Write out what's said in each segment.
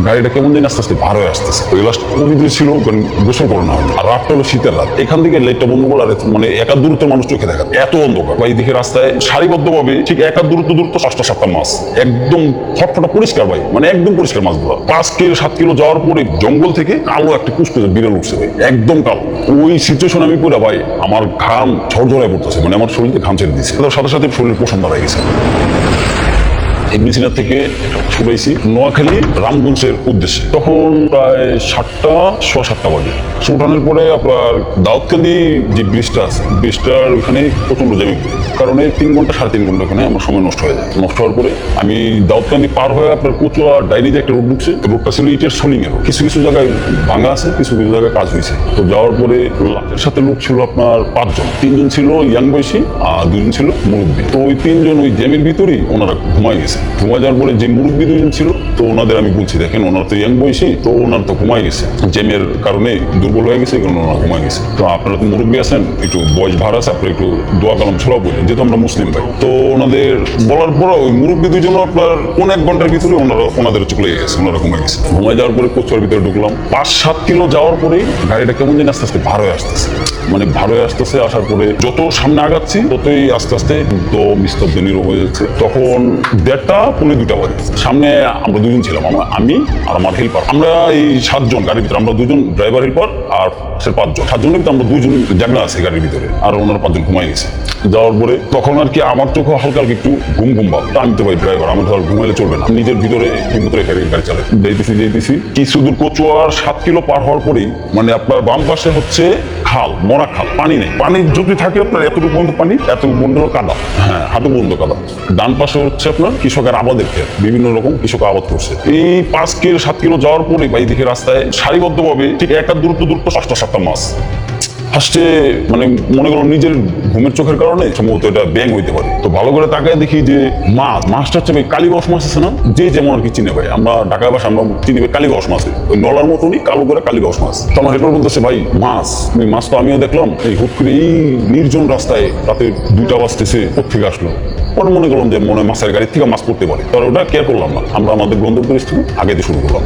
গাড়িটা কেমন দিন আস্তে আস্তে ভার হয়ে আসতেছে। ওই লাস্ট পবিত্র ছিল গোসল করে না, আর রাতটা হলো শীতের রাত। এখান থেকে লাইটটা বন্ধ করে আর মানে একাধ দূরত্ব মানুষ চোখে দেখা এত অন্ধকার। ভাই দিকে রাস্তায় সারিবদ্ধভাবে ঠিক একাধ দূরত্ব 6-7টা মাছ একদম ফটফটা পরিষ্কার ভাই, মানে একদম পরিষ্কার মাছগুলো। 5-7 কিলো যাওয়ার পরে জঙ্গল থেকে কালো একটা কুচকুচে বিড়াল উঠছে ভাই, একদম কালো। ওই সিচুয়েশন আমি পুরো ভাই আমার ঘাম ঝরঝরায় পড়তেছে, মানে আমার শরীরে ঘাম ছেড়ে দিচ্ছে, তার সাথে সাথে শরীরের পোষণ দাঁড়ায় গেছে। এমবিসিনার থেকে ছুটাইছি নোয়াখালী রামগঞ্জের উদ্দেশ্যে। তখন প্রায় 7টা বাজে। উঠানোর পরে আপনার দাউদকান্দি যে ব্রিজটা আছে, ব্রিজটার ওখানে প্রচন্ড জ্যামিং, কারণে 3 ঘন্টা 3.5 ঘন্টা ওখানে আমার সময় নষ্ট হয়ে যায়। নষ্ট হওয়ার পরে আমি দাউদকান্দি পার হয়ে আপনার কচুয়া ডাইরি যে একটা রোড ঢুকছে, রোডটা ছিল ইটের সোলিং এর। কিছু কিছু জায়গায় ভাঙা আছে, কিছু কিছু জায়গায় কাজ হয়েছে। তো যাওয়ার পরে লাশের সাথে লোক ছিল আপনার 5 জন। 3 জন ছিল ইয়াং বয়সী আর 2 জন ছিল মুরব্বী। তো ওই 3 জন ওই জ্যামের ভিতরেই ওনারা ঘুমাই গেছে। ঘুমাই যাওয়ার পরে যে মুরব্বী 2 জন ছিল, তো ওনাদের আমি বলছি দেখেন ওনারা তো ইয়াং বয়সী, তো ওনারা তো ঘুমাই গেছে, জ্যামের কারণে দুর্বল হয়ে গেছে, ওনারা ঘুমাই গেছে। তো আপনারা তো মুরব্বী আছেন, একটু বয়স ভার আছে, আপনারা একটু দোয়া কালাম ছোড়া বলেন, যেহেতু আমরা মুসলিম ভাই। তো ওনাদের বলার পর ওই মুরব্বী 2 জন আপনার 1 ঘন্টার ভিতরে ওনাদের চলে গেছে, ওনারা ঘুমাই গেছে। ঘুমাই যাওয়ার পরে কচুয়ার ভিতরে ঢুকলাম। 5-7 কিলো যাওয়ার পরেই গাড়িটা কেমন যেন আস্তে আস্তে ভার হয়ে আসতেছে, মানে ভার হয়ে আসতেছে। আসার পরে যত সামনে আগাচ্ছি ততই আস্তে আস্তে একদম নিস্তব্ধ নীরব হয়ে যাচ্ছে। তখন 1:30-2:30 বাজে। সামনে আমরা 2 জন ছিলাম, আমি আর আমার হেল্পার। আমরা এই 7 জন গাড়ির ভিতরে, আমরা 2 জন ড্রাইভার হেল্পার আর 5 জন। 7 জনের ভিতরে আমরা 2 জন জাগনা আছে গাড়ির ভিতরে, আর ওনারা 5 জন ঘুমাই গেছে। যাওয়ার পরে তখন আর কি আমার চোখে হালকা একটু ঘুম ভাব। আমি তো ভাই ড্রাইভার, আমার ধর ঘুমাইলে চলবে না, নিজের ভিতরে গাড়ি চালাই। যাইতেছি কিছু দূর কচুয়ার 7 কিলো পার হওয়ার পরেই মানে আপনার বাম পাশে হচ্ছে খাল, মরা খাল, পানি নেই। পানি যদি থাকে আপনার এতটুকু পর্যন্ত পানি, এতটুকু পর্যন্ত কাদা, হ্যাঁ হাঁটু পর্যন্ত কাদা। ডান পাশে হচ্ছে আপনার কৃষকের আবাদের ক্ষেত, বিভিন্ন রকম কৃষক আবাদ করছে। এই 5-7 কিলো যাওয়ার পরে ভাই দিকে রাস্তায় সারিবদ্ধভাবে ঠিক একটা দূরত্ব 6-7টা মাছ। ফার্স্টে মানে মনে করো নিজের ঘুমের চোখের কারণে সম্ভবত এটা ব্যাং হইতে পারে। তো ভালো করে তাকায় দেখি যে মাছটা হচ্ছে ভাই কালীবাউস মাছ আছে না, যে যেমন আর কি চিনে ভাই, আমরা ঢাকায় বাসা আমরা চিনি ভাই কালীবাউস মাছ, ওই নলার মতনই কালো করে কালীবাউস মাছ। তো আমার হেল্পার বলতেছে ভাই মাছ তো আমিও দেখলাম, এই হুট করে এই নির্জন রাস্তায় রাতে 2টা বাজতেছে, কোথেকে আসলো। পরে মনে করলাম যে মনে মাছের গাড়ি থেকে মাছ পড়তে পারে, তাহলে ওটা কেয়ার করলাম না। আমরা আমাদের গন্তব্য পরিস্থিতি আগে শুরু করলাম।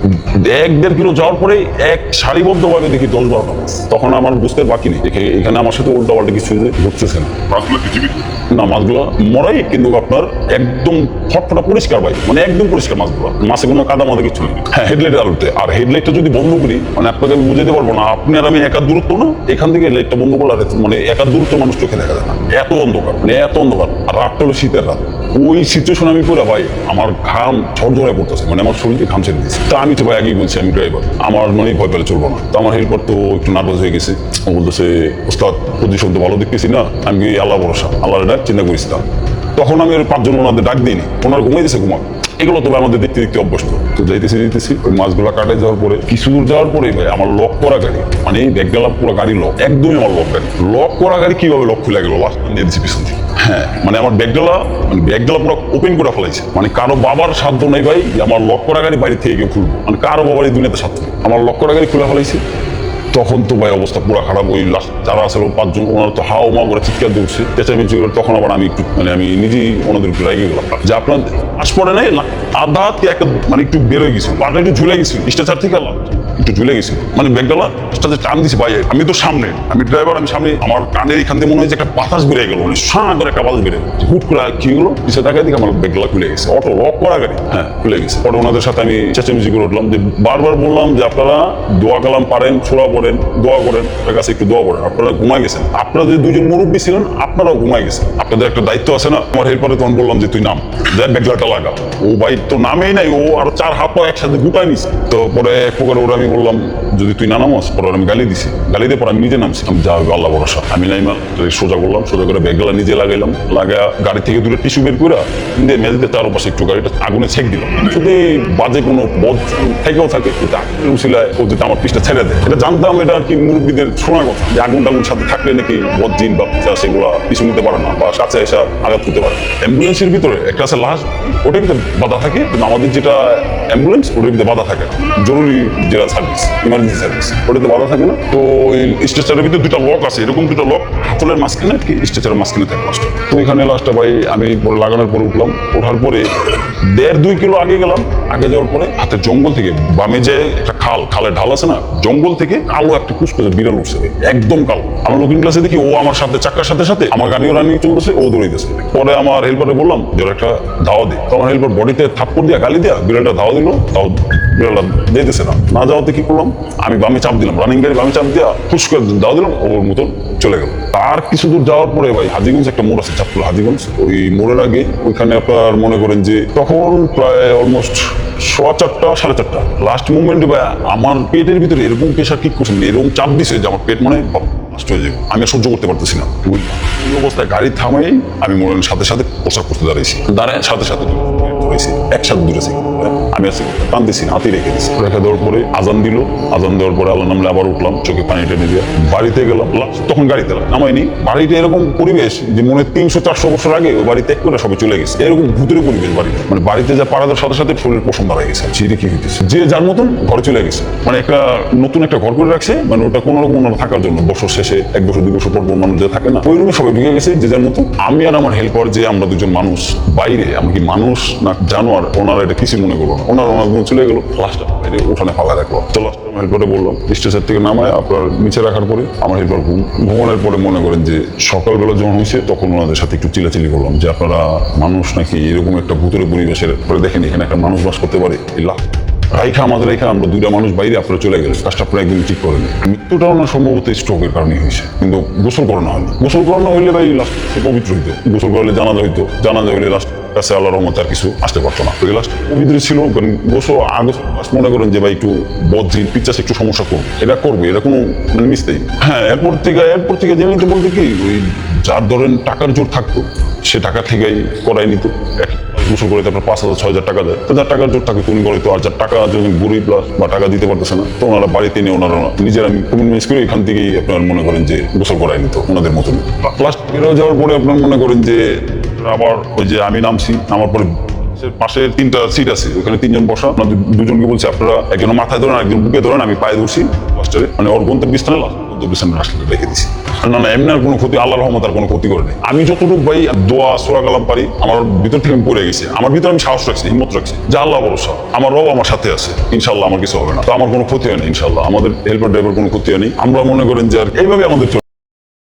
1-1.5 কিলো যাওয়ার পরে এক সারিবদ্ধভাবে দেখি 10-12টা মাছ। তখন আমার বুঝতে বাকি নেই, দেখে এখানে আমার সাথে উল্টা পাল্টা কিছু ঘটতেছে না। না মাছগুলো মরাই, কিন্তু আপনার একদম ফটফটা পরিষ্কার ভাই, মানে একদম পরিষ্কার মাছগুলো, মাছে কোনো কাদা মাদা কিছু নেই। হ্যাঁ হেডলাইট আলোতে, আর হেডলাইটটা যদি বন্ধ করি মানে আপনাকে আমি বুঝাতে পারবো না, আপনি আর আমি একার দূরত্ব না, এখান থেকে লাইটটা বন্ধ করলে মানে একার দূরত্ব মানুষ চোখে দেখা যায় না, এত অন্ধকার, মানে এত অন্ধকার। আর রাতটা হলো শীতের রাত। ওই সিচুয়েশন আমি পুরো ভাই আমার ঘাম ঝরঝরায় পড়তেছে, মানে আমার শরীরে ঘাম ছেড়ে দিচ্ছে। তা আমি তো ভাই আগেই বলছি আমি ড্রাইভার, আমার মানে ভয় পেলে চলবো না। তো আমার হেল্পার তো একটু নার্ভাস হয়ে গেছে, ও বলতেছে ওস্তাদ পজিশন তো ভালো দেখতেছি না। আমি আল্লাহ ভরসা, আল্লাহর ডাক চিন্তা করিছিলাম। তখন আমি 5 জন ওনাদের ডাক দিইনি, ওনারা ঘুমাই দিয়েছে ঘুমা। এগুলো তো আমাদের দেখতে অভ্যস্ত। তো যাইতেছি ওই মাছগুলো কাটাই যাওয়ার পরে কিছু দূর যাওয়ার পরে ভাই আমার লক করা গাড়ি, মানে ব্যাগগালা পুরো গাড়ি লক, একদমই আমার লক করা গাড়ি কিভাবে লক খুলে গেল লাস্ট দিয়ে দিচ্ছি পিছন থেকে। হ্যাঁ মানে আমার ব্যাগগালা পুরো ওপেন করে ফেলাইছে, মানে কারো বাবার সাধ্য নেই ভাই আমার লক করা গাড়ি বাইরে থেকে কেউ খুলবো, মানে কারো বাবার এই দুনিয়াতে সাধ্য নেই। আমার লক করা গাড়ি খুলে ফেলাইছে। তখন তো ভাই অবস্থা পুরো খারাপ। ওই যারা আসলে 5 জন ওনারা তো হাও মা করে চিৎকার দিচ্ছে, চেঁচামেচি করে। তখন আবার আমি একটু মানে আমি নিজেই ওনাদের একটু রেগে গেলাম যে আপনার আশ পড়ে নেই, আধা হাত একটা মানে একটু বেরোয় গেছিল, পাটা একটু ঝুলে গেছিল, স্ট্রেচার থেকে একটু ঝুলে গেছিল, মানে ব্যাগডালা স্ট্রেচার টান দিছি ভাই। আমি তো সামনে, আমি ড্রাইভার, আমি সামনে, আমার কানের এখান থেকে মনে হয় যে একটা বাতাস বেরিয়ে গেল, মানে সাঁ করে একটা বাতাস বেরিয়ে হুট করে কি হলো পিছিয়ে তাকায় দিকে আমার ব্যাগডালা খুলে গেছে। অটো লক করা গাড়ি, হ্যাঁ খুলে গেছে। পরে ওনাদের সাথে আমি চেঁচামেচি করে উঠলাম, যে বারবার বললাম যে আপনারা দোয়া কালাম পারেন, ছোড়া পড়েন, দোয়া করেন, ওর কাছে একটু দোয়া করেন। আপনারা ঘুমাই গেছেন, আপনারা যে 2 জন মুরব্বী ছিলেন আপনারাও ঘুমাই গেছেন, আপনাদের একটা দায়িত্ব আছে না। আমার হেল্পারে তখন বললাম যে তুই নাম, দেখ ব্যাগলাটা লাগা। ও ভাই তো নামেই নাই, ও আরো 4 হাত পা একসাথে গুটাই নিছে। তো পরে এক প্রকার ওরা আমি বললাম যদি তুই না নামাস, পরে আমি গালি দিছি, গালি দিয়ে পরে আমি নিজে নামছি। আমি যা আল্লাহ ভরসা, আমি নাইমা সোজা করলাম, সোজা করে ব্যাগগুলা নিজে লাগাইলাম, লাগা গাড়ি থেকে 2টা টিস্যু বের করে দিয়ে মেঝেতে তার পাশে একটু গাড়িটা আগুনে ছেক দিলাম। যদি বাজে কোনো বদ থেকেও থাকে উচিলায় ও যদি আমার পিসটা ছেড়ে দেয়, এটা জানতাম, এটা আর কি মুরব্বীদের শোনা কথা যে আগুন টাগুন সাথে থাকলে নাকি বদ জিন বা সেগুলো পিছু নিতে পারে না বা কাছে এসে আঘাত করতে পারে। অ্যাম্বুলেন্সের ভিতরে একটা আছে লাশ, ওটার ভিতরে বাধা থাকে, কিন্তু আমাদের যেটা অ্যাম্বুলেন্স ওটার ভিতরে বাধা থাকে না, জরুরি যেটা সার্ভিস, ইমার্জেন্সি সার্ভিস, ওটাতে বাধা থাকে না। তো ওই স্ট্রেচারের ভিতরে 2টা লক আছে, এরকম 2টা লক হাতলের মাঝখানে কি স্ট্রেচারের মাঝখানে থাকে লাস্টটা। তো এখানে লাস্টটা ভাই আমি পরে লাগানোর পরে উঠলাম, ওঠার পরে 1.5-2 কিলো আগে গেলাম। আগে যাওয়ার পরে হাতের জঙ্গল থেকে বামে যে একটা খালের ঢাল আছে না, জঙ্গল থেকে কালো একটা কুচকুচে বিড়াল উঠছে, একদম কালো। আমার লুকিং গ্লাসে দেখি ও আমার সাথে চাক্কার সাথে সাথে আমার গাড়িও রানিং চলতেছে, ও দৌড়াইতেছে। পরে আমার হেল্পারে বললাম যে ওর একটা ধাওয়া দিই। তো আমার হেল্পার বডিতে থাপ্পড় দিয়া গালি দিয়া বিড়ালটা ধাওয়া দিল, তাও বিড়ালটা যেতেছে না যাওয়াতে কি করলাম, আমি বামে চাপ দিলাম, রানিং গাড়ি বামে চাপ দিয়া ফুস করে ধাওয়া দিলাম, ওর মতন চলে গেল। তার কিছু দূর যাওয়ার পরে ভাই হাজীগঞ্জ একটা মোড় আছে, চাঁদপুর হাজীগঞ্জ, ওই মোড়ের আগে ওইখানে আপনার মনে করেন যে তখন প্রায় অলমোস্ট 4:15 4:30 লাস্ট মুভমেন্টে ভাই আমার পেটের ভিতরে এরকম প্রেশার কিক করছে, এরকম চাপ দিছে যে আমার পেট মানে নষ্ট হয়ে যাবে, আমি আর সহ্য করতে পারতেছি না। ওই অবস্থায় গাড়ি থামাই আমি মনে করেন সাথে সাথে প্রসাব করতে দাঁড়াইছি, দাঁড়ায় সাথে সাথে ধরেছি, একসাথে দূরেছি। আমি আছি টানতেছি না, হাতে রেখে দিচ্ছি। রেখে দেওয়ার পরে আজান দিল, আজান দেওয়ার পরে আল্লাহ নামলে আবার উঠলাম, চোখে পানি টেনে দিয়ে বাড়িতে গেলাম। তখন গাড়িতে নামাইনি, বাড়িতে এরকম পরিবেশ যে মনে 300-400 বছর আগে ওই বাড়ি ত্যাগ করে সবাই চলে গেছে, এরকম ভূতের পরিবেশ বাড়িতে। মানে বাড়িতে যা পাড়াদের সাথে সাথে শরীরের পোষণ দাঁড়ায় গেছে, চিড়ে কি হইতেছে, যে যার মতন ঘরে চলে গেছে। মানে একটা নতুন একটা ঘর করে রাখছে, মানে ওটা কোনো রকম থাকার জন্য বছর শেষে 1 বছর 2 বছর পর মানুষ যে থাকে না, ওই রুমে সবাই ঢুকে গেছে যে যার মতো। আমি আর আমার হেল্পার যে আমরা দুজন মানুষ বাইরে, আমি কি মানুষ না জানোয়ার, ওনারা এটা কিছু মনে করবো না, ওনারা চলে গেল। লাস্টটা উঠানে ফালা রাখলো। তো লাস্ট আমার হেল্পারে বললাম স্টেশন থেকে নামায় আপনার নিচে রাখার পরে আমার হেল্পার ঘুমানোর পরে মনে করেন যে সকালবেলা যখন হয়েছে তখন ওনাদের সাথে একটু চিলাচিলি করলাম যে আপনারা মানুষ নাকি এরকম একটা ভূতের পরিবেশের পরে দেখেন এখানে একটা মানুষ বাস করতে পারে। আমাদের এখানে আমরা 2টা মানুষ বাইরে আপনারা চলে গেলেন, কাজটা আপনারা একদম ঠিক করেন। মৃত্যুটা ওনার সম্ভবত স্ট্রোকের কারণে হয়েছে, কিন্তু গোসল করানো হয়নি। গোসল করানো হইলে ভাই লাস্ট পবিত্র হইতো, গোসল করলে জানাজা হইতো, জানাজা হইলে লাস্ট কাছে আল্লাহর রহমতে আর কিছু আসতে পারতো না। লাস্ট পবিত্র ছিল, গোসল আগে মনে করেন যে ভাই একটু বদ্রিন পিচ্চাস একটু সমস্যা করবো, এটা করবো, এটা কোনো মানে মিস্তেই। হ্যাঁ, এরপর থেকে জেনে নিতে বলতে কি ওই যার ধরেন টাকার জোর থাকতো সে টাকা থেকেই করাই নিত। গোসল করে তারপর 5,000-6,000 টাকা দেয়, তো যার টাকার জোর থাকে তুমি করতো। আর যার টাকা যদি গরিব বা টাকা দিতে পারতেছে না, তো ওনারা বাড়িতে নিয়ে ওনারা নিজেরা কমিউনিকেট করে এখান থেকেই আপনার মনে করেন যে গোসল করাই নিত ওনাদের মতন। প্লাস বেরোয় যাওয়ার পরে আপনার মনে করেন যে আবার ওই যে আমি নামছি, নামার পরে পাশে 3টা সিট আছে, ওখানে 3জন বসা। আপনাদের 2জনকে বলছি আপনারা একজন মাথায় ধরেন, একজন বুকে ধরেন, আমি পায়ে ধরছি লাস্টারে, মানে ওর গন্তব্যস্থানে গন্তব্যস্থানে আসলে রেখে দিছি। না এমনি আর কোনো ক্ষতি, আল্লাহর রহমত আর কোনো ক্ষতি করে নেই। আমি যতটুকু ভাই দোয়া সূরা কালাম পারি, আমার ভিতর থেকে আমি পড়ে গেছি, আমার ভিতরে আমি সাহস রাখছি, হিম্মত রাখছি যে আল্লাহ ভরসা, আমার রব আমার সাথে আছে, ইনশাল্লাহ আমার কিছু হবে না। তো আমার কোনো ক্ষতি হয়নি ইনশাল্লাহ, আমাদের হেল্পার ড্রাইভার কোনো ক্ষতি হয়নি। আমরা মনে করেন যে আর এইভাবে আমাদের